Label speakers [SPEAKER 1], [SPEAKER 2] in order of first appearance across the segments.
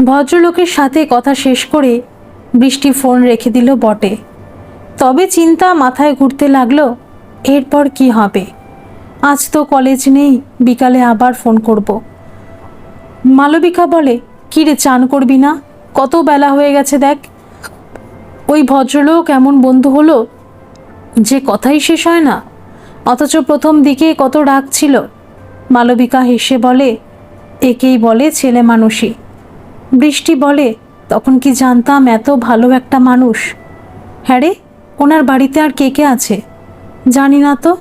[SPEAKER 1] ভদ্রলোকের সাথে কথা শেষ করে বৃষ্টি ফোন রেখে দিল বটে, তবে চিন্তা মাথায় ঘুরতে লাগলো এরপর কি হবে। আজ তো কলেজ নেই, বিকালে আবার ফোন করব। মালবিকা বলে, কী রে, চান করবি না? কত বেলা হয়ে গেছে দেখ। ওই ভদ্রলোক এমন বন্ধু হলো যে কথাই শেষ হয় না, অথচ প্রথম দিকে কত রাগ ছিল। মালবিকা হেসে বলে, একেই বলে ছেলে মানুষই। বৃষ্টি বলে, তখন কি জানতাম এত ভালো একটা মানুষ। হ্যাঁ রে, ওনার বাড়িতে আর কে কে আছে জানি না তো,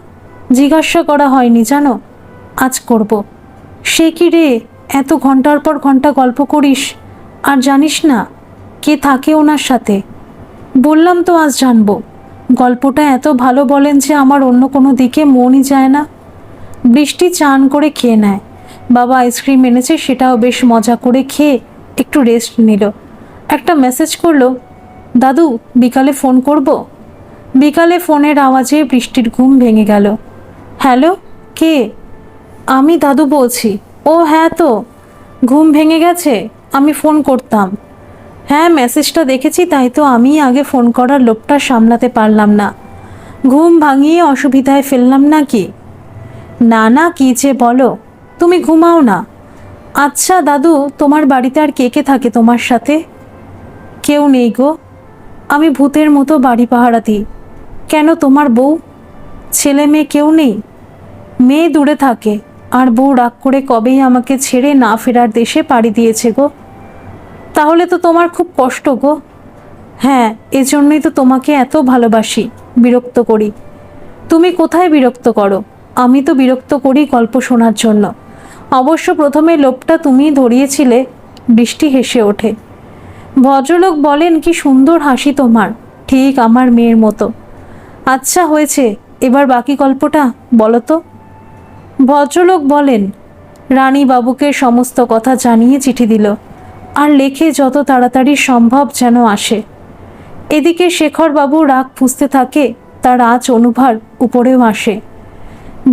[SPEAKER 1] জিজ্ঞাসা করা হয়নি জানো, আজ করব। সে কি রে, এত ঘন্টার পর ঘন্টা গল্প করিস আর জানিস না কে থাকে ওনার সাথে? বললাম তো আজ জানবো। গল্পটা এত ভালো বলেন যে আমার অন্য কোনো দিকে মনই যায় না। বৃষ্টি চান করে খেয়ে নেয়। বাবা আইসক্রিম এনেছে, সেটাও বেশ মজা করে খেয়ে একটু রেস্ট নিল। একটা মেসেজ করলো, দাদু বিকালে ফোন করব। বিকালে ফোনের আওয়াজে বৃষ্টির ঘুম ভেঙে গেল। হ্যালো, কে? আমি দাদু বলছি। ও হ্যাঁ, তো ঘুম ভেঙে গেছে, আমি ফোন করতাম। হ্যাঁ, মেসেজটা দেখেছি, তাই তো আমি আগে ফোন করার লোভটা সামলাতে পারলাম না। ঘুম ভাঙিয়ে অসুবিধায় ফেললাম নাকি? না না, কী যে বলো, তুমি ঘুমাও না। আচ্ছা দাদু, তোমার বাড়িতে আর কে কে থাকে তোমার সাথে? কেউ নেই গো, আমি ভূতের মতো বাড়ি পাহারা দিই। কেন, তোমার বউ ছেলে মেয়ে কেউ নেই? মেয়ে দূরে থাকে, আর বউ রাগ করে কবেই আমাকে ছেড়ে না ফেরার দেশে পাড়ি দিয়েছে গো। তাহলে তো তোমার খুব কষ্ট গো। হ্যাঁ, এজন্যই তো তোমাকে এত ভালোবাসি, বিরক্ত করি। তুমি কোথায় বিরক্ত করো? আমি তো বিরক্ত করি গল্প শোনার জন্য। অবশ্য প্রথমে লোভটা তুমিই ধরিয়েছিলে। বৃষ্টি হেসে ওঠে। ভদ্রলোক বলেন, কি সুন্দর হাসি তোমার, ঠিক আমার মেয়ের মতো। আচ্ছা হয়েছে, এবার বাকি গল্পটা বলো তো। ভদ্রলোক বলেন, রানী বাবুকে সমস্ত কথা জানিয়ে চিঠি দিল, আর লেখে যত তাড়াতাড়ি সম্ভব যেন আসে। এদিকে শেখরবাবু রাগ পুষতে থাকে, তার আঁচ অনুভার উপরেও আসে,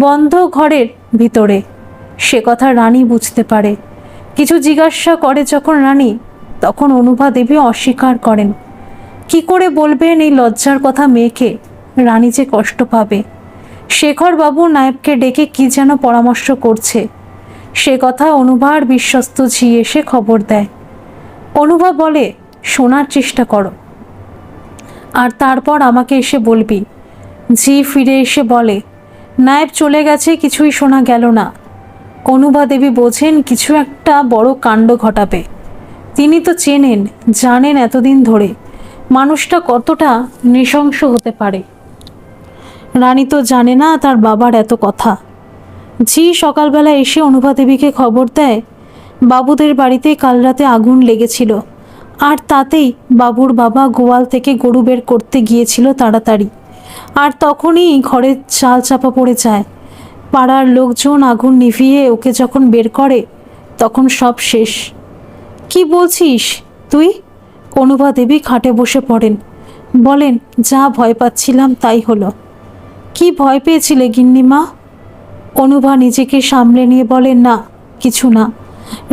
[SPEAKER 1] বন্ধ ঘরের ভিতরে। সে কথা রানী বুঝতে পারে। কিছু জিজ্ঞাসা করে যখন রানী, তখন অনুভা দেবী অস্বীকার করেন। কি করে বলবেন এই লজ্জার কথা মেয়েকে? রানী যে কষ্ট পাবে। শেখরবাবু নায়েবকে ডেকে কি যেন পরামর্শ করছে, সে কথা অনুভার বিশ্বস্ত ঝি এসে খবর দেয়। অনুভা বলে, শোনার চেষ্টা করো, আর তারপর আমাকে এসে বলবি। ঝি ফিরে এসে বলে, নায়েব চলে গেছে, কিছুই শোনা গেল না। অনুভা দেবী বোঝেন কিছু একটা বড় কাণ্ড ঘটাবে। তিনি তো চেনেন, জানেন এতদিন ধরে মানুষটা কতটা নৃশংস হতে পারে। রানী তো জানে না তার বাবার এত কথা। ঝি সকালবেলা এসে অনুভা দেবীকে খবর দেয়, বাবুদের বাড়িতে কাল রাতে আগুন লেগেছিল, আর তাতেই বাবুর বাবা গোয়াল থেকে গরু বের করতে গিয়েছিল তাড়াতাড়ি, আর তখনই ঘরের চাল চাপা পড়ে যায়। পাড়ার লোকজন আগুন নিভিয়ে ওকে যখন বের করে, তখন সব শেষ। কি বলছিস তুই? অনুভা দেবী খাটে বসে পড়েন, বলেন, যা ভয় পাচ্ছিলাম তাই হলো। কি ভয় পেয়েছিলে গিন্নিমা? অনুভা নিজেকে সামলে নিয়ে বলেন, না কিছু না।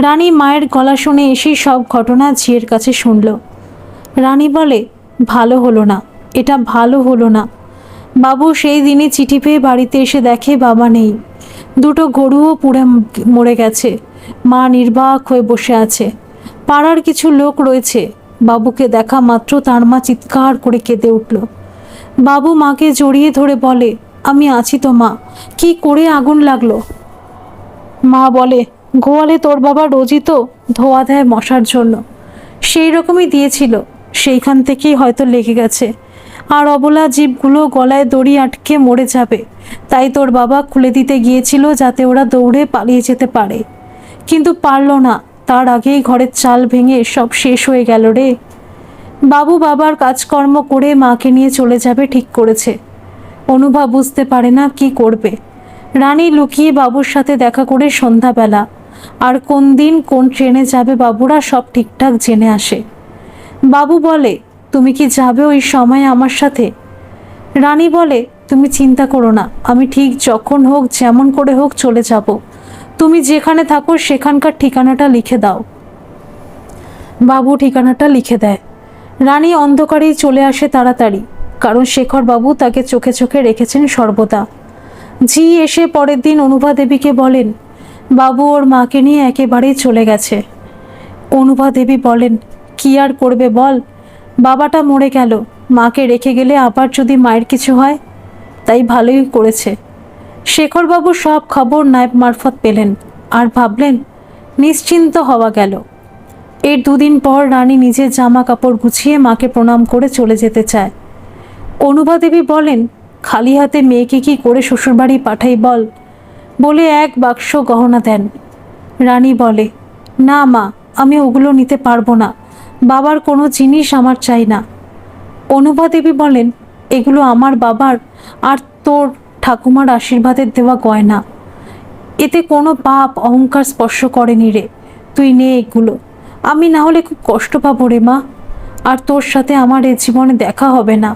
[SPEAKER 1] রানী মায়ের গলা শুনে এসেই সব ঘটনা ঝিয়ের কাছে শুনল। রানী বলে, ভালো হলো না, এটা ভালো হলো না। বাবু সেই দিনই চিঠি পেয়ে বাড়িতে এসে দেখে বাবা নেই, দুটো গরুও পুড়ে মরে গেছে, মা নির্বাক হয়ে বসে আছে। পাড়ার কিছু লোক রয়েছে, বাবুকে দেখা মাত্র তার মা চিৎকার করে কেঁদে উঠল। বাবু মাকে জড়িয়ে ধরে বলে, আমি আছি তো মা, কি করে আগুন লাগলো? মা বলে, গোয়ালে তোর বাবা রোজই তো ধোয়া দেয় মশার জন্য, সেই রকমই দিয়েছিল, সেইখান থেকেই হয়তো লেগে গেছে, আর অবলা জীবগুলো গলায় দড়ি আটকে মরে যাবে, তাই তোর বাবা খুলে দিতে গিয়েছিল যাতে ওরা দৌড়ে পালিয়ে যেতে পারে, কিন্তু পারল না, তার আগেই ঘরের চাল ভেঙে সব শেষ হয়ে গেল রে। বাবু বাবার কাজকর্ম করে মাকে নিয়ে চলে যাবে ঠিক করেছে। অনুভা বুঝতে পারে না কি করবে। রানী লুকিয়ে বাবুর সাথে দেখা করে সন্ধ্যাবেলা আর কোন দিন কোন ট্রেনে যাবে বাবুরা সব ঠিকঠাক জেনে আসে। বাবু বলে, তুমি কি যাবে ওই সময়ে আমার সাথে? রানী বলে, তুমি চিন্তা করো না, আমি ঠিক যখন হোক যেমন করে হোক চলে যাব। তুমি যেখানে থাকো সেখানকার ঠিকানাটা লিখে দাও। বাবু ঠিকানাটা লিখে দেয়। রানী অন্ধকারেই চলে আসে তাড়াতাড়ি, কারণ শেখরবাবু তাকে চোখে চোখে রেখেছেন সর্বদা। ঝি এসে পরের দিন অনুভা দেবীকে বলেন, বাবু ওর মাকে নিয়ে একেবারেই চলে গেছে। অনুভা দেবী বলেন, কি আর করবে বল, বাবাটা মরে গেল, মাকে রেখে গেলে আবার যদি মায়ের কিছু হয়, তাই ভালোই করেছে। শেখরবাবু সব খবর নায়েব মারফত পেলেন আর ভাবলেন নিশ্চিন্ত হওয়া গেল। এর দুদিন পর রানী নিজের জামা কাপড় গুছিয়ে মাকে প্রণাম করে চলে যেতে চায়। অনুভা দেবী বলেন, খালি হাতে মেয়েকে কি করে শ্বশুরবাড়ি পাঠাই বল, বলে এক বাক্স গহনা দেন। রানী বলে, না মা, আমি ওগুলো নিতে পারবো না, বাবার কোনো জিনিস আমার চাই না। অনুভা দেবী বলেন, এগুলো আমার বাবার আর তোর ঠাকুমার আশীর্বাদের দেওয়া গয়না, এতে কোনো পাপ অহংকার স্পর্শ করেনি রে, তুই নে এগুলো, আমি না হলে খুব কষ্ট পাবো রে মা, আর তোর সাথে আমার এ জীবনে দেখা হবে না।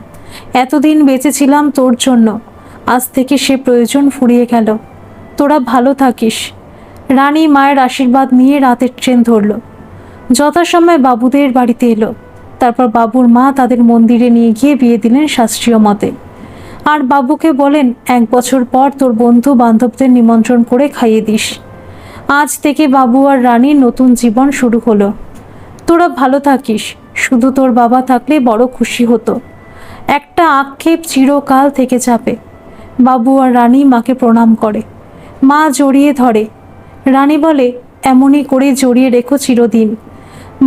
[SPEAKER 1] এতদিন বেঁচেছিলাম তোর জন্য, আজ থেকে সে প্রয়োজন ফুরিয়ে গেল, তোরা ভালো থাকিস। রানী মায়ের আশীর্বাদ নিয়ে রাতের ট্রেন ধরল। যথাসময়ে বাবুদের বাড়িতে এলো। তারপর বাবুর মা তাদের মন্দিরে নিয়ে গিয়ে বিয়ে দিলেন শাস্ত্রীয় মতে। আর বাবুকে বলেন, 1 বছর পর তোর বন্ধু বান্ধবদের নিমন্ত্রণ করে খাইয়ে দিস। আজ থেকে বাবু আর রানীর নতুন জীবন শুরু হলো। তোরা ভালো থাকিস, শুধু তোর বাবা থাকলে বড় খুশি হতো। একটা আক্ষেপ চিরকাল থেকে যাবে। বাবু আর রানী মাকে প্রণাম করে, মা জড়িয়ে ধরে। রানী বলে, এমনই করে জড়িয়ে রেখো চিরদিন।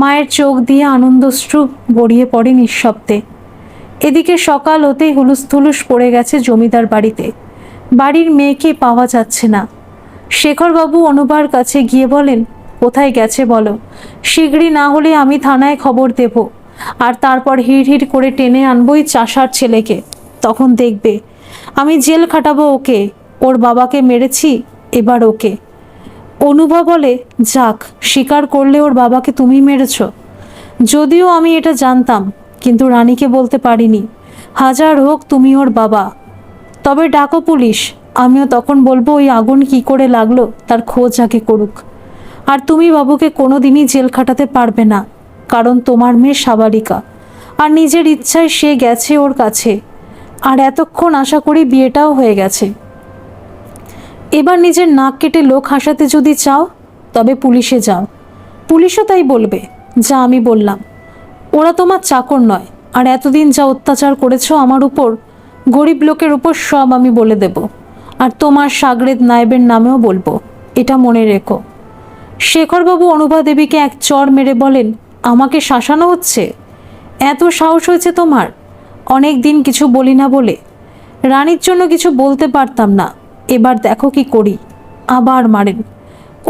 [SPEAKER 1] মায়ের চোখ দিয়ে আনন্দশ্রু গড়িয়ে পড়ে নিঃশব্দে। এদিকে সকাল হতেই হুলুস্থুলুস পড়ে গেছে জমিদার বাড়িতে। বাড়ির মেয়েকে পাওয়া যাচ্ছে না। শেখরবাবু অনুবার কাছে গিয়ে বলেন, কোথায় গেছে বলো, শীঘ্রই না হলে আমি থানায় খবর দেব, আর তারপর হিড় করে টেনে আনবই চাষার ছেলেকে। তখন দেখবে আমি জেল খাটাবো ওকে, ওর বাবাকে মেরেছি, এবার ওকে। অনুভা বলে, যাক, স্বীকার করলে ওর বাবাকে তুমি মেরেছ। যদিও আমি এটা জানতাম, কিন্তু রানীকে বলতে পারিনি। হাজার হোক তুমি ওর বাবা। তবে ডাকো পুলিশ, আমিও তখন বলবো ওই আগুন কি করে লাগলো তার খোঁজ আগে করুক। আর তুমি বাবুকে কোনো দিনই জেল খাটাতে পারবে না, কারণ তোমার মেয়ে সাবালিকা, আর নিজের ইচ্ছায় সে গেছে ওর কাছে, আর এতক্ষণ আশা করি বিয়েটাও হয়ে গেছে। এবার নিজের নাক কেটে লোক হাসাতে যদি চাও, তবে পুলিশে যাও, পুলিশও তাই বলবে যা আমি বললাম। ওরা তোমার চাকর নয়, আর এতদিন যা অত্যাচার করেছো আমার উপর, গরিব লোকের উপর সব আমি বলে দেব, আর তোমার সাগরেদ নায়েবের নামেও বলবো, এটা মনে রেখো। শেখরবাবু অনুভা দেবীকে এক চড় মেরে বলেন, আমাকে শাসানো হচ্ছে? এত সাহস হয়েছে তোমার? অনেক দিন কিছু বলি না বলে। রানীর জন্য কিছু বলতে পারতাম না, এবার দেখো কি করি। আবার মারেন।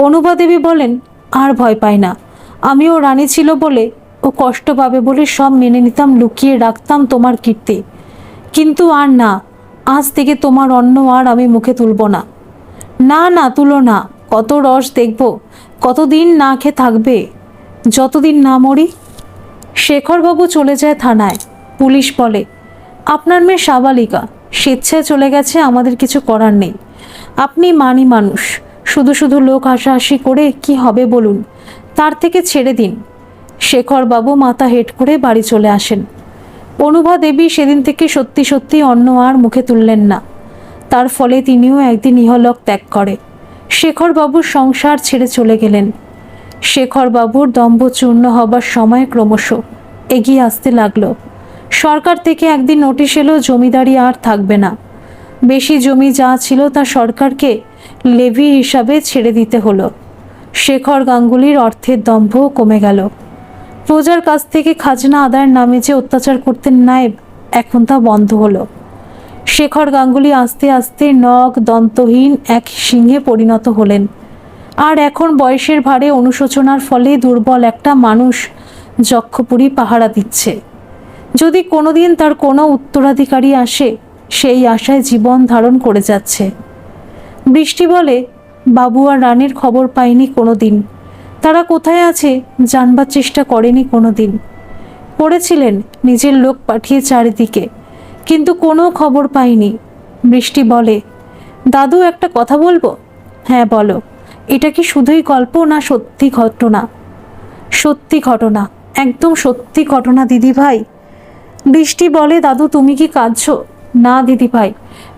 [SPEAKER 1] অনুভা দেবী বলেন, আর ভয় পাই না, আমিও রানী ছিল বলে, ও কষ্ট পাবে বলে সব মেনে নিতাম, লুকিয়ে রাখতাম তোমার কীর্তি। কিন্তু আর না, আজ থেকে তোমার অন্ন আর আমি মুখে তুলব না। না না, তুলো না, কত রস দেখব, কতদিন না খেয়ে থাকবে, যতদিন না মরি। শেখরবাবু চলে যায় থানায়। পুলিশ বলে, আপনার মেয়ে সাবালিকা, স্বেচ্ছায় চলে গেছে, আমাদের কিছু করার নেই। আপনি মানি মানুষ, শুধু শুধু লোক হাসাহাসি করে কি হবে বলুন, তার থেকে ছেড়ে দিন। শেখরবাবু মাথা হেঁট করে বাড়ি চলে আসেন। অনুভা দেবী সেদিন থেকে সত্যি সত্যি অন্ন আর মুখে তুললেন না। তার ফলে তিনিও একদিন ইহলোক ত্যাগ করে শেখরবাবুর সংসার ছেড়ে চলে গেলেন। শেখরবাবুর দম্ভ চূর্ণ হবার সময় ক্রমশ এগিয়ে আসতে লাগলো। সরকার থেকে একদিন নোটিশ এলো, জমিদারি আর থাকবে না। বেশি জমি যা ছিল তা সরকারকে লেভি হিসাবে ছেড়ে দিতে হলো। শেখর গাঙ্গুলির অর্থের দম্ভ কমে গেল। প্রজার কাছ থেকে খাজনা আদায়ের নামে যে অত্যাচার করতেন নায়েব, এখন তা বন্ধ হলো। শেখর গাঙ্গুলি আস্তে আস্তে নখ দন্তহীন এক সিংহে পরিণত হলেন। আর এখন বয়সের ভারে অনুশোচনার ফলে দুর্বল একটা মানুষ যক্ষপুরী পাহারা দিচ্ছে। যদি কোনোদিন তার কোনো উত্তরাধিকারী আসে, সেই আশায় জীবন ধারণ করে যাচ্ছে। বৃষ্টি বলে, বাবু আর রানীর খবর পাইনি কোনো দিন। তারা কোথায় আছে জানবার চেষ্টা করেনি কোনো দিন। করেছিলেন নিজের লোক পাঠিয়ে চারিদিকে, কিন্তু কোনো খবর পাইনি। বৃষ্টি বলে, দাদু একটা কথা বলবো? হ্যাঁ বলো। এটা কি শুধুই গল্প না সত্যি ঘটনা? সত্যি ঘটনা, একদম সত্যি ঘটনা দিদি ভাই। বৃষ্টি বলে, দাদু তুমি কি কাঁদছো? না দিদি ভাই,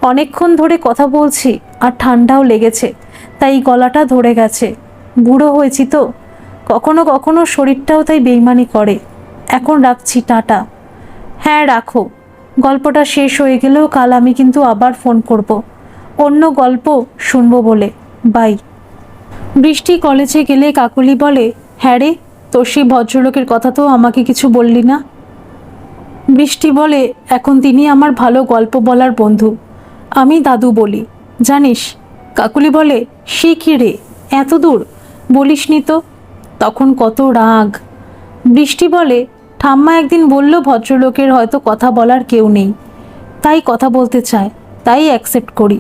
[SPEAKER 1] অনেকক্ষণ ধরে কথা বলছি আর ঠান্ডাও লেগেছে, তাই গলাটা ধরে গেছে। বুড়ো হয়েছি তো, কখনো কখনো শরীরটাও তাই বেইমানি করে। এখন রাখছি, টাটা। হ্যাঁ রাখো, গল্পটা শেষ হয়ে গেলেও কাল আমি কিন্তু আবার ফোন করব, অন্য গল্প শুনবো বলে। বাই। বৃষ্টি কলেজে গেলে কাকুলি বলে, হ্যাঁ রে, তোর সেই ভদ্রলোকের কথা তো আমাকে কিছু বললি না। বৃষ্টি বলে, এখন তিনি আমার ভালো গল্প বলার বন্ধু, আমি দাদু বলি, জানিস। কাকুলি বলে, সে কি রে, এত দূর বলিসনি তো। তখন কত রাগ। বৃষ্টি বলে, ঠাম্মা একদিন বলল ভদ্রলোকের হয়তো কথা বলার কেউ নেই, তাই কথা বলতে চায়, তাই অ্যাকসেপ্ট করি,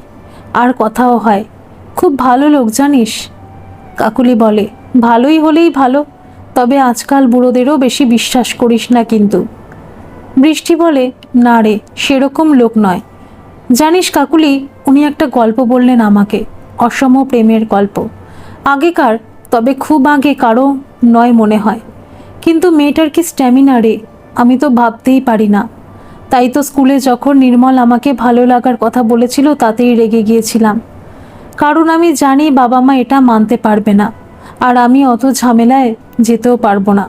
[SPEAKER 1] আর কথাও হয়। খুব ভালো লোক জানিস। কাকুলি বলে, ভালোই হলেই ভালো, তবে আজকাল বুড়োদেরও বেশি বিশ্বাস করিস না কিন্তু। বৃষ্টি বলে, না রে, সেরকম লোক নয়। জানিস কাকুলি, উনি একটা গল্প বললেন আমাকে, অসম প্রেমের গল্প, আগেকার, তবে খুব আগে কারো নয় মনে হয়। কিন্তু মেয়েটার কি স্ট্যামিনা রে, আমি তো ভাবতেই পারি না। তাই তো স্কুলে যখন নির্মল আমাকে ভালো লাগার কথা বলেছিল তাতেই রেগে গিয়েছিলাম, কারণ আমি জানি বাবা মা এটা মানতে পারবে না, আর আমি অত ঝামেলায় যেতেও পারবো না,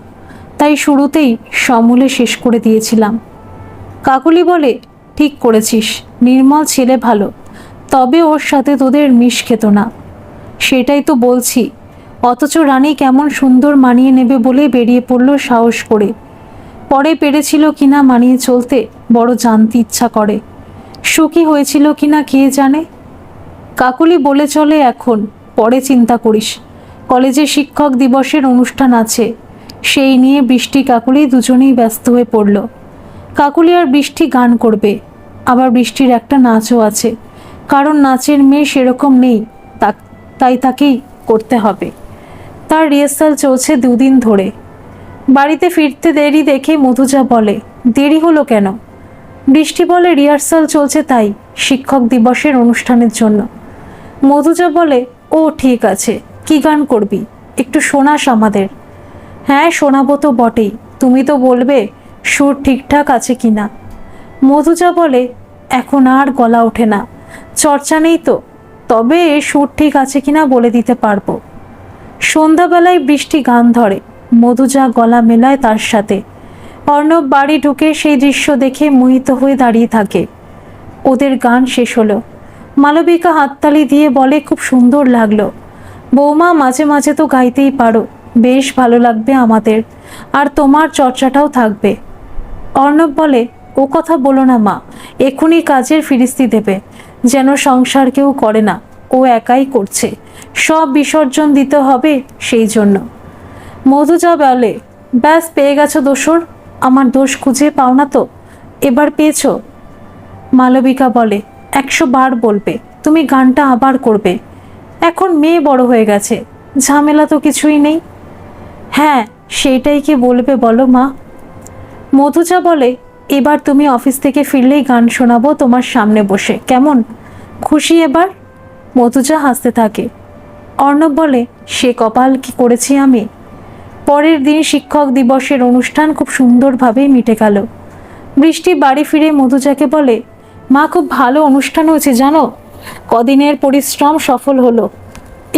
[SPEAKER 1] তাই শুরুতেই সমূলে শেষ করে দিয়েছিলাম। কাকুলি বলে, ঠিক করেছিস, নির্মল ছেলে ভালো, তবে ওর সাথে তোদের মিশ খেত না। সেটাই তো বলছি, অথচ রানী কেমন সুন্দর মানিয়ে নেবে বলে বেরিয়ে পড়ল সাহস করে। পরে পেরেছিল কিনা মানিয়ে চলতে বড় জানতে ইচ্ছা করে, সুখী হয়েছিল কিনা কে জানে। কাকুলি বলে চলে, এখন পরে চিন্তা করিস, কলেজে শিক্ষক দিবসের অনুষ্ঠান আছে, সেই নিয়ে বৃষ্টি কাকুলি দুজনেই ব্যস্ত হয়ে পড়ল। কাকুলি আর বৃষ্টি গান করবে, আবার বৃষ্টির একটা নাচও আছে, কারণ নাচের মেয়ে সেরকম নেই, তাই তাকেই করতে হবে। তার রিহার্সাল চলছে 2 দিন ধরে। বাড়িতে ফিরতে দেরি দেখে মধুজা বলে, দেরি হলো কেন? বৃষ্টি বলে, রিহার্সাল চলছে তাই, শিক্ষক দিবসের অনুষ্ঠানের জন্য। মধুজা বলে, ও ঠিক আছে, কি গান করবি, একটু শোনাস আমাদের। হ্যাঁ শোনাবো তো বটেই, তুমি তো বলবে সুর ঠিকঠাক আছে কিনা। মধুজা বলে, এখন আর গলা ওঠে না, চর্চা নেই তো, তবে সুর ঠিক আছে কিনা বলে দিতে পারবো। সন্ধ্যাবেলায় বৃষ্টি গান ধরে, মধুজা গলা মেলায় তার সাথে। অর্ণব বাড়ি ঢুকে সেই দৃশ্য দেখে মোহিত হয়ে দাঁড়িয়ে থাকে। ওদের গান শেষ হলো। মালবিকা হাততালি দিয়ে বলে, খুব সুন্দর লাগলো বৌমা, মাঝে মাঝে তো গাইতেই পারো, বেশ ভালো লাগবে আমাদের, আর তোমার চর্চাটাও থাকবে। অর্ণব বলে, ও কথা বলো না মা, এখনই কাজের ফিরিস্তি দেবে, যেন সংসার কেউ করে না, ও একাই করছে, সব বিসর্জন দিতে হবে সেই জন্য। মধুজা বলে, ব্যাস পেয়ে গেছো দোসর, আমার দোষ খুঁজে পাও না তো, এবার পেয়েছো। মালবিকা বলে, 100 বার বলবে, তুমি গানটা আবার করবে, এখন মেয়ে বড় হয়ে গেছে, ঝামেলা তো কিছুই নেই। হ্যাঁ সেইটাই কি বলবে বলো মা। মধুজা বলে, এবার তুমি অফিস থেকে ফিরলেই গান শোনাবো তোমার সামনে বসে, কেমন? খুশি এবার? মধুজা হাসতে থাকে। অর্ণব বলে, সে কপাল কি করেছি আমি। পরের দিন শিক্ষক দিবসের অনুষ্ঠান খুব সুন্দরভাবেই মিটে গেল। বৃষ্টি বাড়ি ফিরে মধুজাকে বলে, মা খুব ভালো অনুষ্ঠান হয়েছে জানো, কদিনের পরিশ্রম সফল হলো,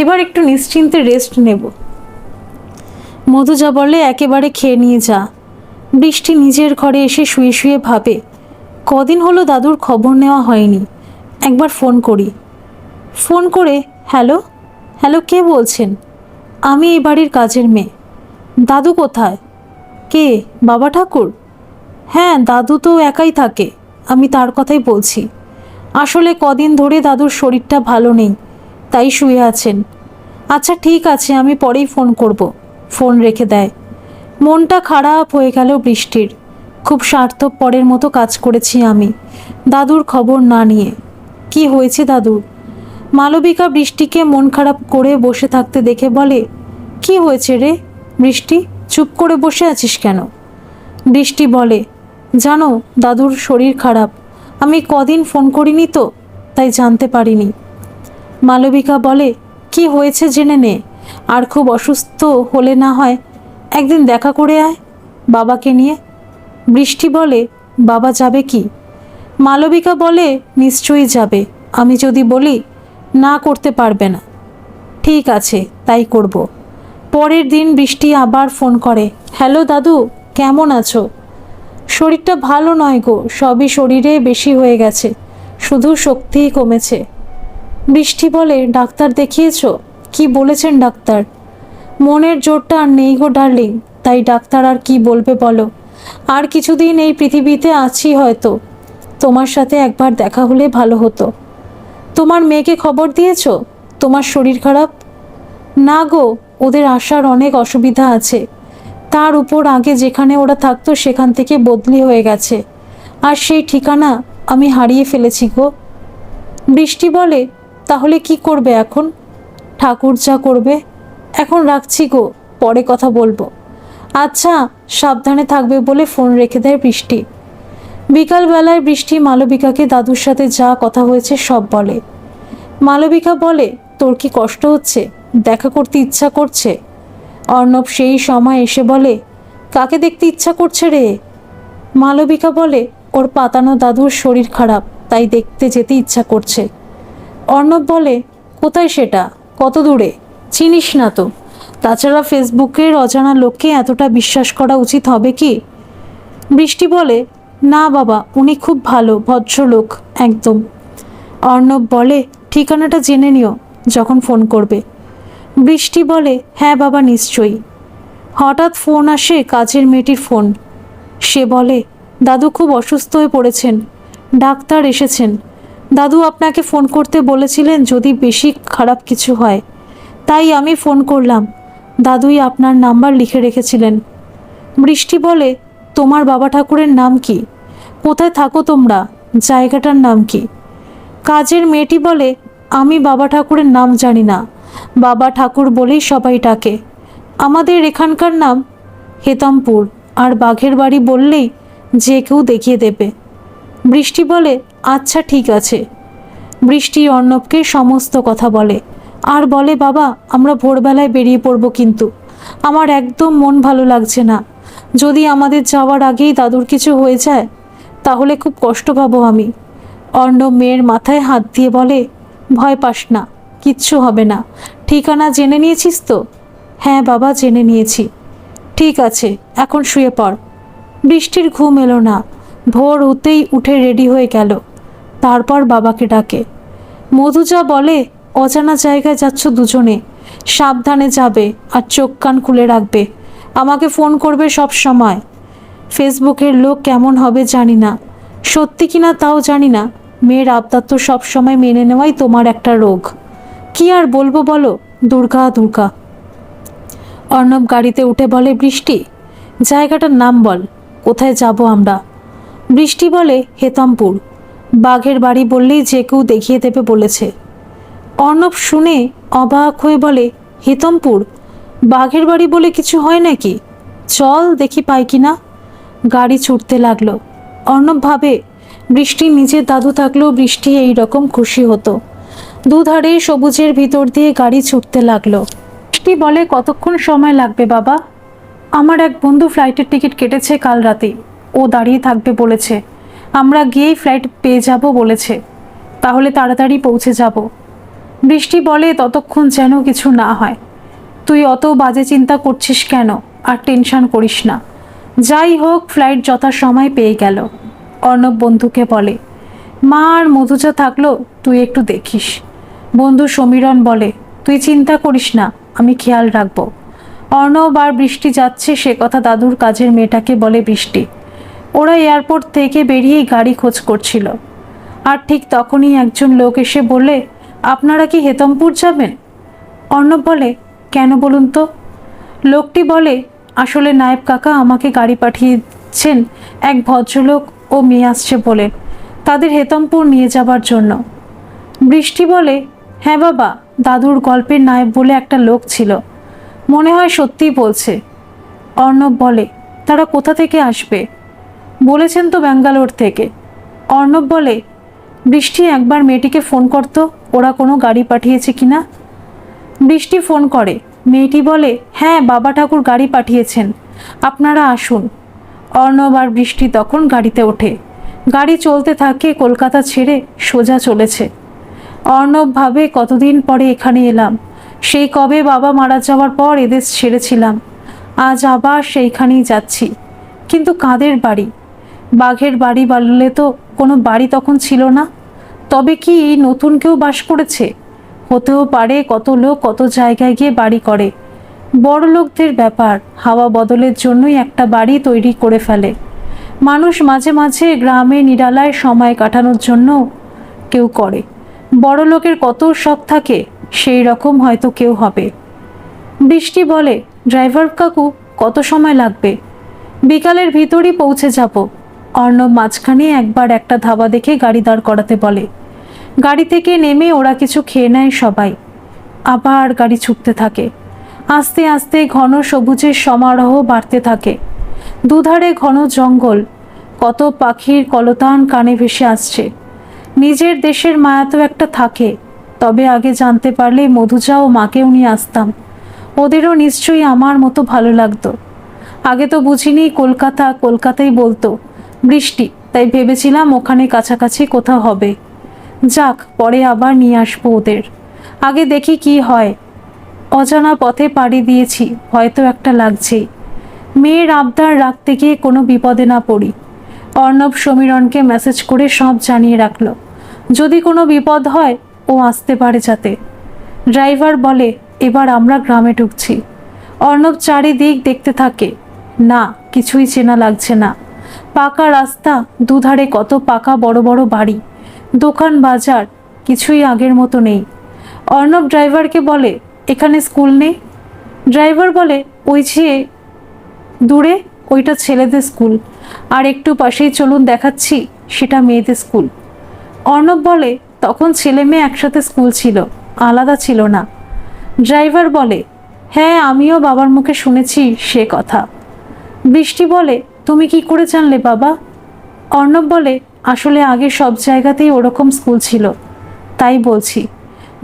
[SPEAKER 1] এবার একটু নিশ্চিন্তে রেস্ট নেব। মধুজা বলে, একেবারে খেয়ে নিয়ে যা। বৃষ্টি নিজের ঘরে এসে শুয়ে শুয়ে ভাবে, কদিন হলো দাদুর খবর নেওয়া হয়নি, একবার ফোন করি। ফোন করে, হ্যালো হ্যালো, কে বলছেন? আমি এই বাড়ির কাজের মেয়ে। দাদু কোথায়? কে, বাবা ঠাকুর? হ্যাঁ দাদু তো একাই থাকে, আমি তার কথাই বলছি। আসলে কদিন ধরে দাদুর শরীরটা ভালো নেই, তাই শুয়ে আছেন। আচ্ছা ঠিক আছে, আমি পরেই ফোন করব। ফোন রেখে দেয়। মনটা খারাপ হয়ে গেল বৃষ্টির। খুব স্বার্থপরের মতো কাজ করেছি আমি, দাদুর খবর না নিয়ে। কি হয়েছে দাদুর? মালবিকা বৃষ্টিকে মন খারাপ করে বসে থাকতে দেখে বলে, কি হয়েছে রে বৃষ্টি, চুপ করে বসে আছিস কেন? বৃষ্টি বলে, জানো দাদুর শরীর খারাপ, আমি কদিন ফোন করিনি তো, তাই জানতে পারিনি। মালবিকা বলে, কি হয়েছে জেনে নে, আর খুব অসুস্থ হলে না হয় একদিন দেখা করে আয় বাবাকে নিয়ে। বৃষ্টি বলে, বাবা যাবে কি? মালবিকা বলে, নিশ্চয়ই যাবে, আমি যদি বলি না করতে পারবে না। ঠিক আছে, তাই করব। পরের দিন বৃষ্টি আবার ফোন করে, হ্যালো দাদু, কেমন আছো? শরীরটা ভালো নয় গো, সবই শরীরে বেশি হয়ে গেছে, শুধু শক্তিই কমেছে। বৃষ্টি বলে, ডাক্তার দেখিয়েছো? কি বলেছেন ডাক্তার? মনের জোরটা আর নেই গো ডার্লিং, তাই ডাক্তার আর কি বলবে বলো। আর কিছুদিন এই পৃথিবীতে আছি হয়তো, তোমার সাথে একবার দেখা হলে ভালো হতো। তোমার মেয়েকে খবর দিয়েছো তোমার শরীর খারাপ? না গো, ওদের আসার অনেক অসুবিধা আছে। তার উপর আগে যেখানে ওরা থাকতো সেখান থেকে বদলি হয়ে গেছে, আর সেই ঠিকানা আমি হারিয়ে ফেলেছি গো। বৃষ্টি বলে, তাহলে কি করবে এখন? ঠাকুর যা করবে। এখন রাখছি গো, পরে কথা বলবো। আচ্ছা, সাবধানে থাকবে বলে ফোন রেখে দেয় বৃষ্টি। বিকালবেলায় বৃষ্টি মালবিকাকে দাদুর সাথে যা কথা হয়েছে সব বলে। মালবিকা বলে, তোর কি কষ্ট হচ্ছে? দেখা করতে ইচ্ছা করছে? অর্ণব সেই সময় এসে বলে, কাকে দেখতে ইচ্ছা করছে রে? মালবিকা বলে, ওর পাতানো দাদুর শরীর খারাপ, তাই দেখতে যেতে ইচ্ছা করছে। অর্ণব বলে, কোথায় সেটা? কত দূরে? চিনিস না তো? তাছাড়া ফেসবুকের অজানা লোককে এতটা বিশ্বাস করা উচিত হবে কি? বৃষ্টি বলে, না বাবা, উনি খুব ভালো ভদ্রলোক একদম। অর্ণব বলে, ঠিকানাটা জেনে নিও যখন ফোন করবে। বৃষ্টি বলে, হ্যাঁ বাবা, নিশ্চয়ই। হঠাৎ ফোন আসে, কাজের মেয়েটির ফোন। সে বলে, দাদু খুব অসুস্থ হয়ে পড়েছেন, ডাক্তার এসেছেন। দাদু আপনাকে ফোন করতে বলেছিলেন যদি বেশি খারাপ কিছু হয়, তাই আমি ফোন করলাম। দাদুই আপনার নাম্বার লিখে রেখেছিলেন। বৃষ্টি বলে, তোমার বাবা ঠাকুরের নাম কি? কোথায় থাকো তোমরা? জায়গাটার নাম কি? কাজের মেয়েটি বলে, আমি বাবা ঠাকুরের নাম জানি না, বাবা ঠাকুর বলেই সবাই ডাকে। আমাদের এখানকার নাম হেতমপুর, আর বাঘের বাড়ি বললেই যে কেউ দেখিয়ে দেবে। বৃষ্টি বলে, আচ্ছা ঠিক আছে। বৃষ্টি অর্ণবকে সমস্ত কথা বলে, আর বলে, বাবা আমরা ভোরবেলায় বেরিয়ে পড়ব, কিন্তু আমার একদম মন ভালো লাগছে না। যদি আমাদের যাওয়ার আগেই দাদুর কিছু হয়ে যায় তাহলে খুব কষ্ট পাবো আমি। অর্ণব মেয়ের মাথায় হাত দিয়ে বলে, ভয় পাস না, কিচ্ছু হবে না। ঠিকানা জেনে নিয়েছিস তো? হ্যাঁ বাবা, জেনে নিয়েছি। ঠিক আছে, এখন শুয়ে পড়। বৃষ্টির ঘুম এলো না, ভোর হতেই উঠে রেডি হয়ে গেল। তারপর বাবাকে ডাকে। মধুজা বলে, অজানা জায়গায় যাচ্ছ দুজনে, সাবধানে যাবে আর চোখ কান খুলে রাখবে, আমাকে ফোন করবে সব সময়। ফেসবুকের লোক কেমন হবে জানি না, সত্যি কিনা তাও জানি না। মেয়ের আবদার তো সব সময় মেনে নেওয়াই তোমার একটা রোগ। কি আর বলবো বলো, দুর্গা দুর্গা। অর্ণব গাড়িতে উঠে বলে, বৃষ্টি জায়গাটার নাম বল, কোথায় যাব আমরা? বৃষ্টি বলে, হেতমপুর। বাঘের বাড়ি বললেই যে কেউ দেখিয়ে দেবে বলেছে। অর্ণব শুনে অবাক হয়ে বলে, হেতমপুর? বাঘের বাড়ি বলে কিছু হয় নাকি? চল দেখি পাই কিনা। গাড়ি ছুটতে লাগলো। অর্ণব ভাবে, বৃষ্টির নিজের দাদু থাকলেও বৃষ্টি এই রকম খুশি হতো। দুধারে সবুজের ভিতর দিয়ে গাড়ি ছুটতে লাগলো। বৃষ্টি বলে, কতক্ষণ সময় লাগবে বাবা? আমার এক বন্ধু ফ্লাইটের টিকিট কেটেছে কাল রাতে, ও দাঁড়িয়ে থাকবে বলেছে, আমরা গিয়েই ফ্লাইট পেয়ে যাব বলেছে, তাহলে তাড়াতাড়ি পৌঁছে যাব। বৃষ্টি বলে, ততক্ষণ যেন কিছু না হয়। তুই অত বাজে চিন্তা করছিস কেন? আর টেনশন করিস না, যাই হোক ফ্লাইট যথাসময় পেয়ে গেল। অর্ণব বন্ধুকে বলে, মা আর মধুজা থাকলো, তুই একটু দেখিস। বন্ধু সমীরণ বলে, তুই চিন্তা করিস না, আমি খেয়াল রাখবো। অর্ণব আর বৃষ্টি যাচ্ছে সে কথা দাদুর কাজের মেয়েটাকে বলে বৃষ্টি। ওরা এয়ারপোর্ট থেকে বেরিয়েই গাড়ি খোঁজ করছিল। আর ঠিক তখনই একজন লোক এসে বলে, আপনারা কি হেতমপুর যাবেন? অর্ণব বলে, কেন বলুন তো? লোকটি বলে, আসলে নায়েব কাকা আমাকে গাড়ি পাঠিয়েছেন এক ভদ্রলোক ও মেয়ে আসছে বলে, তাদের হেতমপুর নিয়ে যাবার জন্য। বৃষ্টি বলে, হ্যাঁ বাবা, দাদুর গল্পের নায়েব বলে একটা লোক ছিল, মনে হয় সত্যিই বলছে। অর্ণব বলে, তারা কোথা থেকে আসবে? বলেছেন তো ব্যাঙ্গালোর থেকে। অর্ণব বলে, বৃষ্টি একবার মেয়েটিকে ফোন করতো, ওরা কোনো গাড়ি পাঠিয়েছে কিনা। বৃষ্টি ফোন করে, মেয়েটি বলে, হ্যাঁ বাবা ঠাকুর গাড়ি পাঠিয়েছেন, আপনারা আসুন। অর্ণব আর বৃষ্টি তখন গাড়িতে ওঠে। গাড়ি চলতে থাকে, কলকাতা ছেড়ে সোজা চলেছে। অর্ণব ভাবে, কতদিন পরে এখানে এলাম, সেই কবে বাবা মারা যাওয়ার পর এদেশ ছেড়েছিলাম, আজ আবার সেইখানেই যাচ্ছি। কিন্তু কাদের বাড়ি? বাঘের বাড়ি বললে তো কোনো বাড়ি তখন ছিল না। তবে কি নতুন কেউ বাস করেছে? হতেও পারে, কত লোক কত জায়গায় গিয়ে বাড়ি করে। বড় লোকদের ব্যাপার, হাওয়া বদলের জন্যই একটা বাড়ি তৈরি করে ফেলে। মানুষ মাঝে মাঝে গ্রামে নিরালায় সময় কাটানোর জন্য কেউ করে। বড় লোকের কত শখ থাকে, সেই রকম হয়তো কেউ হবে। বৃষ্টি বলে, ড্রাইভার কাকু কত সময় লাগবে? বিকালের ভিতরই পৌঁছে যাব। অর্ণব মাঝখানে একবার একটা ধাবা দেখে গাড়ি দাঁড় করাতে বলে। গাড়ি থেকে নেমে ওরা কিছু খেয়ে নেয় সবাই। আবার গাড়ি ছুটতে থাকে। আস্তে আস্তে ঘন সবুজের সমারোহ বাড়তে থাকে। দুধারে ঘন জঙ্গল, কত পাখির কলতান কানে ভেসে আসছে। নিজের দেশের মায়া তো একটা থাকে, তবে আগে জানতে পারলে মধুজা ও মাকেও নিয়ে আসতাম। ওদেরও নিশ্চয়ই আমার মতো ভালো লাগতো। আগে তো বুঝিনি কলকাতা কলকাতাই বলতো বৃষ্টি, তাই ভেবেছিলাম ওখানে কাছাকাছি কোথাও হবে। যাক, পরে আবার নিয়ে আসবো ওদের, আগে দেখি কি হয়। অজানা পথে পাড়ি দিয়েছি, হয়তো একটা লাগছেই। মেয়ের আবদার রাখতে গিয়ে কোনো বিপদে না পড়ি। অর্ণব সমীরণকে মেসেজ করে সব জানিয়ে রাখলো, যদি কোনো বিপদ হয় ও আসতে পারে যাতে। ড্রাইভার বলে, এবার আমরা গ্রামে ঢুকছি। অর্ণব চারিদিক দেখতে থাকে। না, কিছুই চেনা লাগছে না। পাকা রাস্তা, দুধারে কত পাকা বড় বড় বাড়ি, দোকান বাজার, কিছুই আগের মতো নেই। অর্ণব ড্রাইভারকে বলে, এখানে স্কুল নেই? ড্রাইভার বলে, ওই যে দূরে ওইটা ছেলেদের স্কুল, আর একটু পাশেই চলুন দেখাচ্ছি, সেটা মেয়েদের স্কুল। অর্ণব বলে, তখন ছেলে মেয়ে একসাথে স্কুল ছিল, আলাদা ছিল না। ড্রাইভার বলে, হ্যাঁ আমিও বাবার মুখে শুনেছি সে কথা। বৃষ্টি বলে, তুমি কি করে জানলে বাবা? অর্ণব বলে, আসলে আগে সব জায়গাতেই ওরকম স্কুল ছিল, তাই বলছি।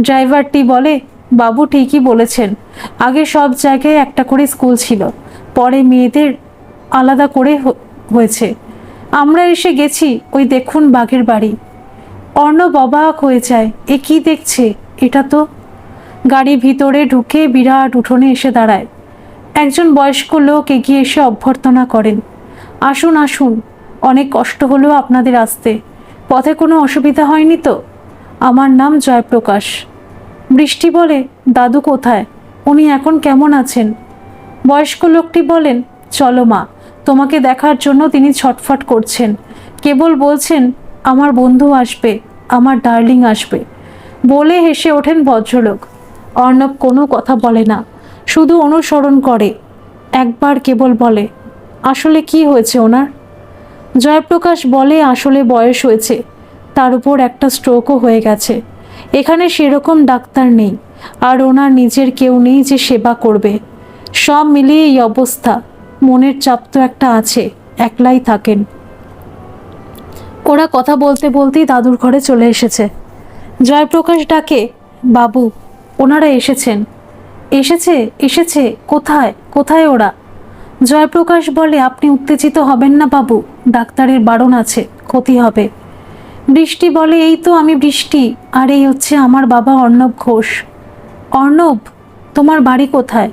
[SPEAKER 1] ড্রাইভারটি বলে, বাবু ঠিকই বলেছেন, আগে সব জায়গায় একটা করে স্কুল ছিল, পরে মেয়েদের আলাদা করে হয়েছে। আমরা এসে গেছি, ওই দেখুন বাঘের বাড়ি। অর্ণব অবাক হয়ে যায়, এ কি দেখছে? এটা তো। গাড়ি ভিতরে ঢুকে বিরাট উঠোনে এসে দাঁড়ায়। একজন বয়স্ক লোক এগিয়ে এসে অভ্যর্থনা করেন, আসুন আসুন, অনেক কষ্ট হলো আপনাদের আসতে, পথে কোনো অসুবিধা হয়নি তো? আমার নাম জয়প্রকাশ। বৃষ্টি বলে, দাদু কোথায়? উনি এখন কেমন আছেন? বয়স্ক লোকটি বলেন, চলো মা, তোমাকে দেখার জন্য তিনি ছটফট করছেন, কেবল বলছেন আমার বন্ধু আসবে, আমার ডার্লিং আসবে। বলে হেসে ওঠেন ভদ্রলোক। অর্ণব কোনো কথা বলে না, শুধু অনুসরণ করে। একবার কেবল বলে, আসলে কি হয়েছে ওনার? জয়প্রকাশ বলে, আসলে বয়স হয়েছে, তার উপর একটা স্ট্রোকও হয়ে গেছে। এখানে সেরকম ডাক্তার নেই, আর ওনার নিজের কেউ নেই যে সেবা করবে। সব মিলিয়ে এই অবস্থা। মনের চাপ তো একটা আছে, একলাই থাকেন। ওরা কথা বলতে বলতেই দাদুর ঘরে চলে এসেছে। জয়প্রকাশ ডাকে, বাবু, ওনারা এসেছেন। এসেছে? এসেছে? কোথায় কোথায় ওরা? জয়প্রকাশ বলে, আপনি উত্তেজিত হবেন না বাবু, ডাক্তারের বারণ আছে, ক্ষতি হবে। বৃষ্টি বলে, এই তো আমি বৃষ্টি, আর এই হচ্ছে আমার বাবা অর্ণব ঘোষ। অর্ণব, তোমার বাড়ি কোথায়?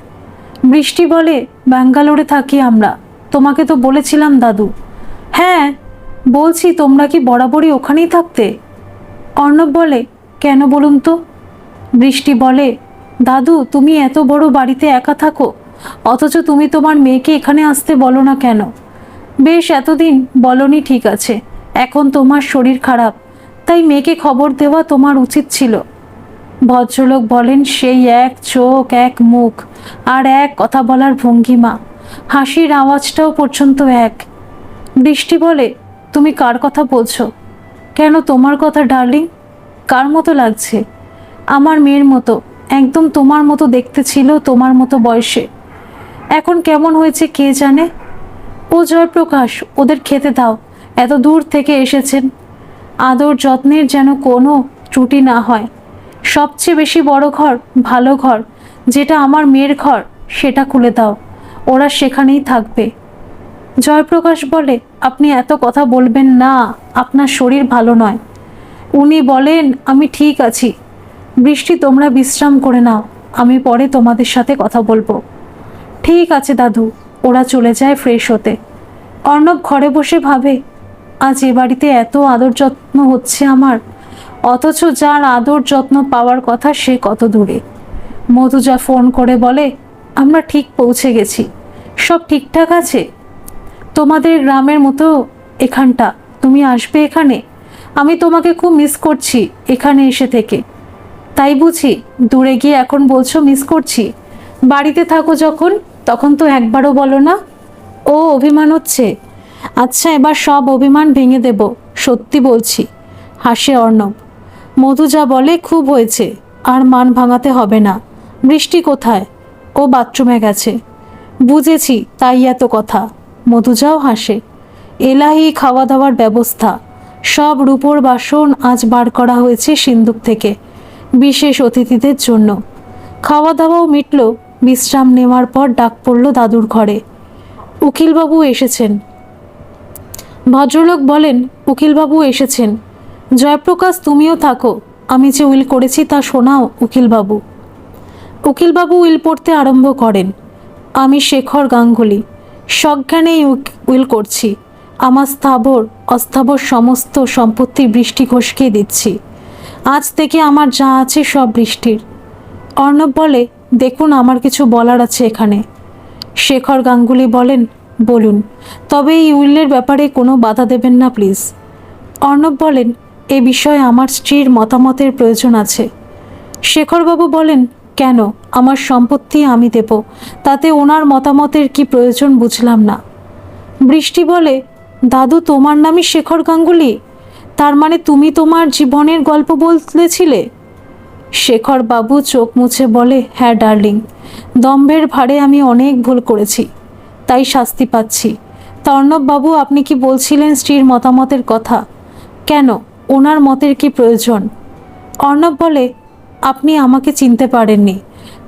[SPEAKER 1] বৃষ্টি বলে, ব্যাঙ্গালোরে থাকি আমরা, তোমাকে তো বলেছিলাম দাদু। হ্যাঁ বলছি, তোমরা কি বরাবরই ওখানেই থাকতে? অর্ণব বলে, কেন বলুন তো? বৃষ্টি বলে, দাদু তুমি এত বড় বাড়িতে একা থাকো, অথচ তুমি তোমার মেয়েকে এখানে আসতে বলো না কেন? বেশ, এতদিন বলনি ঠিক আছে, এখন তোমার শরীর খারাপ, তাই মেয়েকে খবর দেওয়া তোমার উচিত ছিল। ভদ্রলোক বলেন, সেই এক চোখ, এক মুখ, আর এক কথা বলার ভঙ্গিমা, হাসির আওয়াজটাও পর্যন্ত এক। বৃষ্টি বলে, তুমি কার কথা বলছো? কেন, তোমার কথা ডার্লিং। কার মতো লাগছে? আমার মেয়ের মতো, একদম তোমার মতো দেখতে ছিল, তোমার মতো বয়সে। এখন কেমন হয়েছে কে জানে। ও জয়প্রকাশ, ওদের খেতে দাও, এত দূর থেকে এসেছেন। আদর যত্নের যেন কোনো ত্রুটি না হয়। সবচেয়ে বেশি বড় ঘর, ভালো ঘর, যেটা আমার মেয়ের ঘর সেটা খুলে দাও, ওরা সেখানেই থাকবে। জয়প্রকাশ বলে, আপনি এত কথা বলবেন না, আপনার শরীর ভালো নয়। উনি বলেন, আমি ঠিক আছি। বৃষ্টি, তোমরা বিশ্রাম করে নাও, আমি পরে তোমাদের সাথে কথা বলবো। ঠিক আছে দাদু। ওরা চলে যায় ফ্রেশ হতে। অর্ণব ঘরে বসে ভাবে, আজ এ বাড়িতে এত আদর যত্ন হচ্ছে আমার, অথচ যার আদর যত্ন পাওয়ার কথা সে কত দূরে। মধুজা ফোন করে বলে, আমরা ঠিক পৌঁছে গেছি, সব ঠিকঠাক আছে। তোমাদের গ্রামের মতো এখানটা, তুমি আসবে এখানে? আমি তোমাকে খুব মিস করছি এখানে এসে থেকে। তাই বুঝি দূরে গিয়ে এখন বলছো মিস করছি? বাড়িতে থাকো যখন, তখন তো একবারও বলো না। ও অভিমান হচ্ছে? আচ্ছা, এবার সব অভিমান ভেঙে দেব, সত্যি বলছি, হাসে অর্ণব। মধুজা বলে, খুব হয়েছে, আর মান ভাঙাতে হবে না। বৃষ্টি কোথায়? ও বাথরুমে গেছে। বুঝেছি, তাই এত কথা। মধুজাও হাসে। এলাহি খাওয়া দাওয়ার ব্যবস্থা, সব রূপোর বাসন আজ বার করা হয়েছে সিন্দুক থেকে, বিশেষ অতিথিদের জন্য। খাওয়া দাওয়াও মিটল। বিশ্রাম নেওয়ার পর ডাক পড়ল দাদুর ঘরে। উকিলবাবু এসেছেন। ভদ্রলোক বলেন, উকিলবাবু এসেছেন। জয়প্রকাশ, তুমিও থাকো, আমি যে উইল করেছি তা শোনাও উকিলবাবু। উকিলবাবু উইল পড়তে আরম্ভ করেন। আমি শেখর গাঙ্গুলি সজ্ঞানেই উইল করছি। আমার স্থাবর অস্থাবর সমস্ত সম্পত্তি বৃষ্টি ঘোষকে দিচ্ছি। আজ থেকে আমার যা আছে সব বৃষ্টির। অর্ণব বলে, দেখুন, আমার কিছু বলার আছে এখানে। শেখর গাঙ্গুলি বলেন, বলুন, তবে এই উইলের ব্যাপারে কোনো বাধা দেবেন না প্লিজ। অর্ণব বলেন, এ বিষয়ে আমার স্ত্রীর মতামতের প্রয়োজন আছে। শেখরবাবু বলেন, কেন? আমার সম্পত্তি আমি দেব, তাতে ওনার মতামতের কি প্রয়োজন বুঝলাম না। বৃষ্টি বলে, দাদু, তোমার নামই শেখর গাঙ্গুলি? তার মানে তুমি তোমার জীবনের গল্প বলেছিলে? শেখর বাবু চোখ মুছে বলে, হ্যাঁ ডার্লিং, দম্ভের ভারে আমি অনেক ভুল করেছি, তাই শাস্তি পাচ্ছি। তা অর্ণব বাবু, আপনি কি বলছিলেন স্ত্রীর মতামতের কথা? কেন, ওনার মতের কি প্রয়োজন? অর্ণব বলে, আপনি আমাকে চিনতে পারেননি,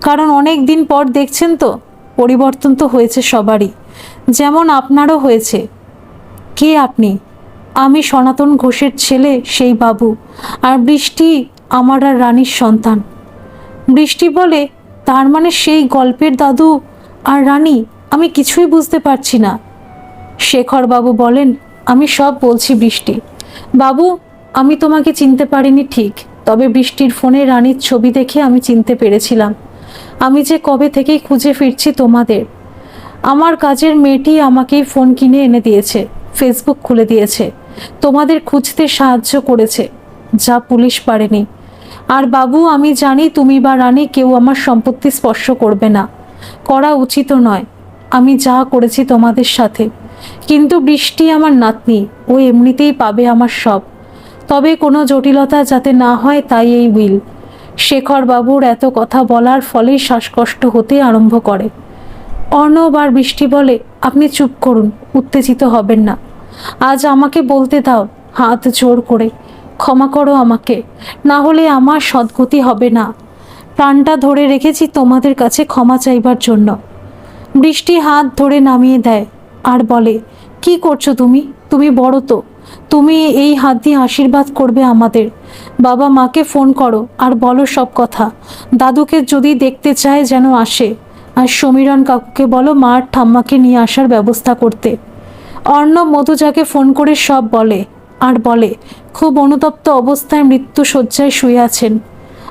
[SPEAKER 1] কারণ অনেক দিন পর দেখছেন তো, পরিবর্তন তো হয়েছে সবারই, যেমন আপনারও হয়েছে। কে আপনি? আমি সনাতন ঘোষের ছেলে, সেই বাবু। আর বৃষ্টি আমার আর রানীর সন্তান। বৃষ্টি বলে, তার মানে সেই গল্পের দাদু আর রানী? আমি কিছুই বুঝতে পারছি না। শেখর বাবু বলেন, আমি সব বলছি বৃষ্টি। বাবু, আমি তোমাকে চিনতে পারিনি ঠিক, তবে বৃষ্টির ফোনে রানীর ছবি দেখে আমি চিনতে পেরেছিলাম। আমি যে কবে থেকেই খুঁজে ফিরছি তোমাদের। আমার কাজের মেয়েটি আমাকেই ফোন কিনে এনে দিয়েছে, ফেসবুক খুলে দিয়েছে, তোমাদের খুঁজতে সাহায্য করেছে, যা পুলিশ পারেনি। আর বাবু, আমি জানি তুমি বা রানী কেউ আমার সম্পত্তি স্পর্শ করবে না, করা উচিতও নয়। আমি যা করেছি তোমাদের সাথে, কিন্তু বৃষ্টি আমার নাতনি, ও এমনিতেই পাবে আমার সব। তবে কোনো জটিলতা যাতে না হয়, তাই এই উইল। শেখর বাবুর এত কথা বলার ফলেই শ্বাসকষ্ট হতে আরম্ভ করে। অর্ণব আর বৃষ্টি বলে, আপনি চুপ করুন, উত্তেজিত হবেন না। আজ আমাকে বলতে দাও, হাত জোর করে, ক্ষমা করো আমাকে, না হলে আমার সদ্গতি হবে না। প্রাণটা ধরে রেখেছি তোমাদের কাছে ক্ষমা চাইবার জন্য। বৃষ্টি হাত ধরে নামিয়ে দেয় আর বলে, কি করছো তুমি? তুমি বড় তো, তুমি এই হাত দিয়ে আশীর্বাদ করবে আমাদের। বাবা মাকে ফোন করো আর বলো সব কথা। দাদুকে যদি দেখতে চায় যেন আসে, আর সমীরণ কাকুকে বলো মার ঠাম্মাকে নিয়ে আসার ব্যবস্থা করতে। অর্ণব মধুজাকে ফোন করে সব বলে আর বলে, খুব অনুতপ্ত অবস্থায় মৃত্যু শয্যায় শুয়ে আছেন,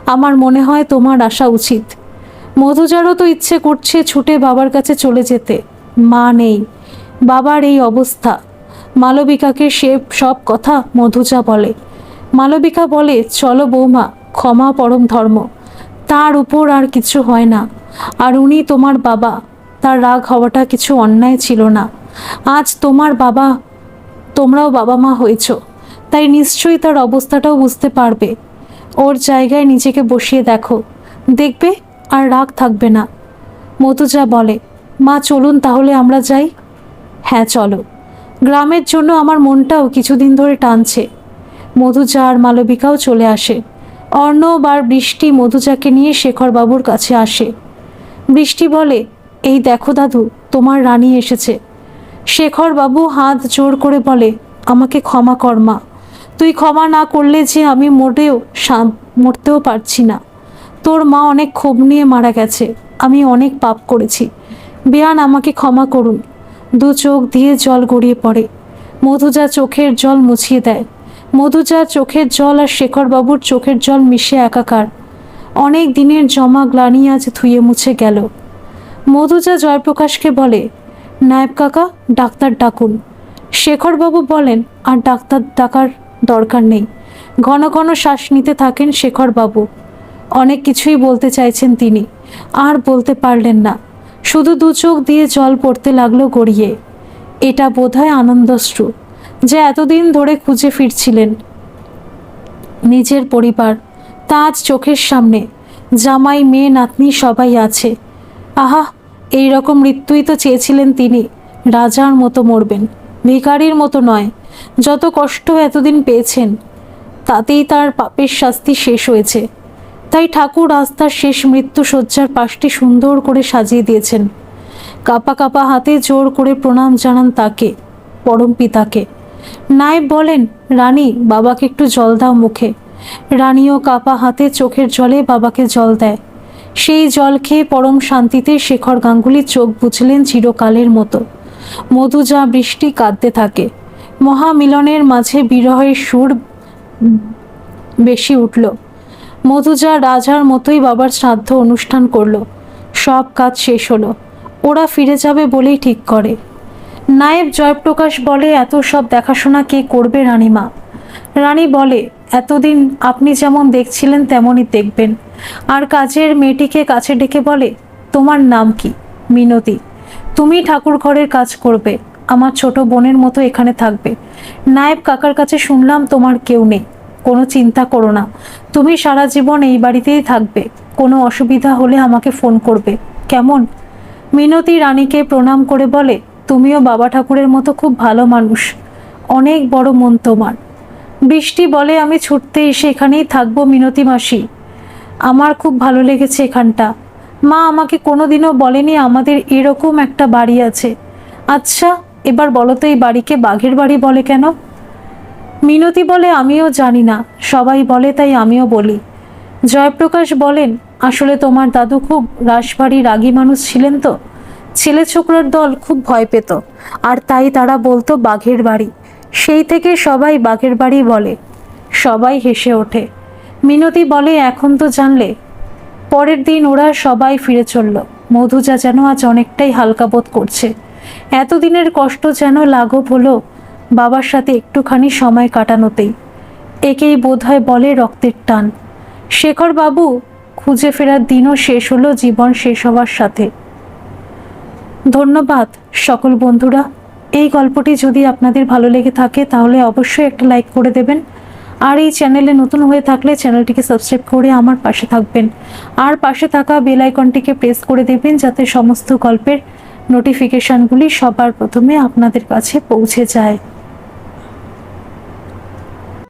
[SPEAKER 1] আমার মনে হয় তোমার আসা উচিত। মধুজারও তো ইচ্ছে করছে ছুটে বাবার কাছে চলে যেতে, মা নেই, বাবার এই অবস্থা। মালবিকাকে সে সব কথা মধুজা বলে। মালবিকা বলে, চলো বৌমা, ক্ষমা পরম ধর্ম, তার উপর আর কিছু হয় না। আর উনি তোমার বাবা, তার রাগ হওয়াটা কিছু অন্যায় ছিল না। আজ তোমার বাবা, তোমরাও বাবা মা হয়েছ, তাই নিশ্চয়ই তার অবস্থাটাও বুঝতে পারবে। ওর জায়গায় নিজেকে বসিয়ে দেখো, দেখবে আর রাগ থাকবে না। মধুজা বলে, মা চলুন তাহলে আমরা যাই। হ্যাঁ চলো, গ্রামের জন্য আমার মনটাও কিছুদিন ধরে টানছে। মধুজা আর মালবিকাও চলে আসে। অর্ণব আর বৃষ্টি মধুজাকে নিয়ে শেখরবাবুর কাছে আসে। বৃষ্টি বলে, এই দেখো দাদু, তোমার রানী এসেছে। শেখর বাবু হাত জোর করে বলে, আমাকে ক্ষমা কর মা, তুই ক্ষমা না করলে যে আমি মরতেও পারছি না। তোর মা অনেক ক্ষোভ নিয়ে মারা গেছে, আমি অনেক পাপ করেছি, বেয়ান আমাকে ক্ষমা করুন। দু চোখ দিয়ে জল গড়িয়ে পড়ে। মধুজা চোখের জল মুছিয়ে দেয়। মধুজার চোখের জল আর শেখরবাবুর চোখের জল মিশে একাকার। অনেক দিনের জমা গ্লানি আজ ধুয়ে মুছে গেল। মধুজা জয়প্রকাশকে বলে, নায়েব কাকা, ডাক্তার ডাকুন। শেখরবাবু বলেন, আর ডাক্তার ডাকার দরকার নেই। ঘন ঘন শ্বাস নিতে থাকেন শেখরবাবু। অনেক কিছুই বলতে চাইছেন তিনি, আর বলতে পারলেন না। শুধু দু চোখ দিয়ে জল পড়তে লাগলো গড়িয়ে। এটা বোধহয় আনন্দশ্রু, যে এতদিন ধরে খুঁজে ফিরছিলেন। নিজের পরিবার তা আজ চোখের সামনে, জামাই, মেয়ে, নাতনি সবাই আছে। আহা, এই রকম মৃত্যুই তো চেয়েছিলেন তিনি। রাজার মতো মরবেন, ভিখারির মতো নয়। যত কষ্ট এতদিন পেয়েছেন, তাতেই তার পাপের শাস্তি শেষ হয়েছে। তাই ঠাকুর আজ তার শেষ মৃত্যু শয্যার পাশটি সুন্দর করে সাজিয়ে দিয়েছেন। কাপা কাপা হাতে জোর করে প্রণাম জানান তাকে, পরম পিতাকে। নায়েব বলেন, রানী, বাবাকে একটু জল দাও মুখে। রানীও কাপা হাতে চোখের জলে বাবাকে জল দেয়। সেই জল খেয়ে পরম শান্তিতে শেখর গাঙ্গুলি চোখ বুঝলেন চিরকালের মতো। মধুজা, বৃষ্টি কাঁদতে থাকে। মহামিলনের মাঝে বিরহের সুর বেশি উঠল। মধুজা রাজার মতোই বাবার শ্রাদ্ধ অনুষ্ঠান করল। সব কাজ শেষ হলো। ওরা ফিরে যাবে বলেই ঠিক করে। নায়েব জয়প্রকাশ বলে, এত সব দেখাশোনা কে করবে রানীমা? রানী বলে, এতদিন আপনি যেমন দেখছিলেন তেমনই দেখবেন। আর কাজের মেয়েটিকে কাছে ডেকে বলে, তোমার নাম কি? মিনতি। তুমি ঠাকুর ঘরের কাজ করবে, আমার ছোট বোনের মতো এখানে থাকবে। নায়েব কাকার কাছে শুনলাম তোমার কেউ নেই। কোনো চিন্তা করো না, তুমি সারা জীবন এই বাড়িতেই থাকবে। কোনো অসুবিধা হলে আমাকে ফোন করবে, কেমন? মিনতি রানীকে প্রণাম করে বলে, তুমিও বাবা ঠাকুরের মতো খুব ভালো মানুষ, অনেক বড় মন তোমার। বৃষ্টি বলে, আমি ছুটতে এসে এখানেই থাকবো মিনতি মাসি, আমার খুব ভালো লেগেছে এখানটা। মা আমাকে কোনোদিনও বলেনি আমাদের এরকম একটা বাড়ি আছে। আচ্ছা, এবার বলো তো এই বাড়িকে বাঘের বাড়ি বলে কেন? মিনতি বলে, আমিও জানি না, সবাই বলে তাই আমিও বলি। জয়প্রকাশ বলেন, আসলে তোমার দাদু খুব রাশভারী রাগী মানুষ ছিলেন তো। ছেলে ছোকরার দল খুব ভয় পেত, আর তাই তারা বলতো বাঘের বাড়ি। সেই থেকে সবাই বাঘের বাড়ি বলে। সবাই হেসে ওঠে। মিনতি বলে, এখন তো জানলে। পরের দিন ওরা সবাই ফিরে চলল। মধুজা যেন আজ অনেকটাই হালকা বোধ করছে। এতদিনের কষ্ট যেন লাঘব হলো বাবার সাথে একটুখানি সময় কাটানোতেই। একেই বোধহয় বলে রক্তের টান। শেখর বাবু খুঁজে ফেরার দিনও শেষ হলো জীবন শেষ হওয়ার সাথে। ধন্যবাদ সকল বন্ধুরা। এই গল্পটি যদি আপনাদের ভালো লেগে থাকে তাহলে অবশ্যই একটা লাইক করে দেবেন। আর এই চ্যানেলে নতুন হয়ে থাকলে চ্যানেলটিকে সাবস্ক্রাইব করে আমার পাশে থাকবেন। আর পাশে থাকা বেল আইকনটিকে প্রেস করে দেবেন যাতে সমস্ত গল্পের নোটিফিকেশনগুলি সবার প্রথমে আপনাদের কাছে পৌঁছে যায়।